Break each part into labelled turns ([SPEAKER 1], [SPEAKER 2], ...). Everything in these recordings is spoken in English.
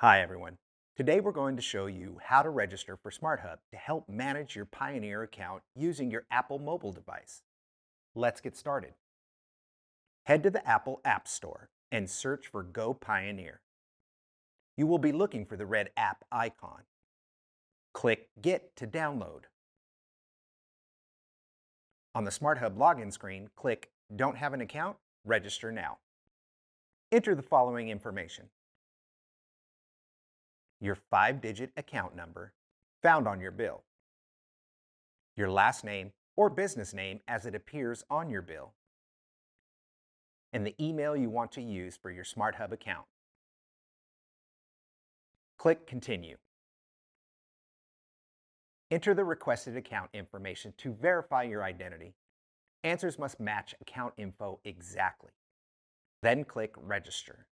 [SPEAKER 1] Hi everyone. Today we're going to show you how to register for SmartHub to help manage your Pioneer account using your Apple mobile device. Let's get started. Head to the Apple App Store and search for Go Pioneer. You will be looking for the red app icon. Click Get to download. On the SmartHub login screen, click Don't have an account? Register now. Enter the following information: your 5-digit account number found on your bill, your last name or business name as it appears on your bill, and the email you want to use for your SmartHub account. Click Continue. Enter the requested account information to verify your identity. Answers must match account info exactly. Then click Register.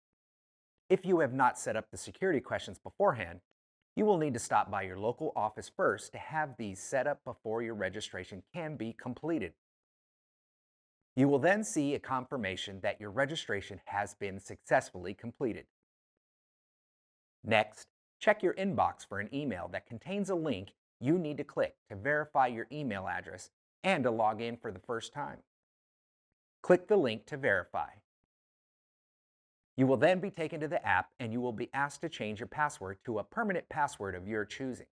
[SPEAKER 1] If you have not set up the security questions beforehand, you will need to stop by your local office first to have these set up before your registration can be completed. You will then see a confirmation that your registration has been successfully completed. Next, check your inbox for an email that contains a link you need to click to verify your email address and to log in for the first time. Click the link to verify. You will then be taken to the app and you will be asked to change your password to a permanent password of your choosing.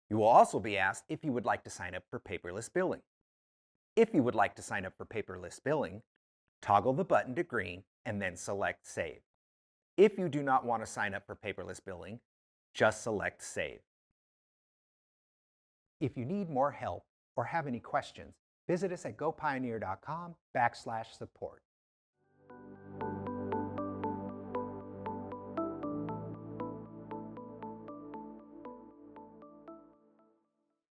[SPEAKER 1] You will also be asked if you would like to sign up for paperless billing. If you would like to sign up for paperless billing, toggle the button to green and then select Save. If you do not want to sign up for paperless billing, just select Save. If you need more help or have any questions, visit us at gopioneer.com/support.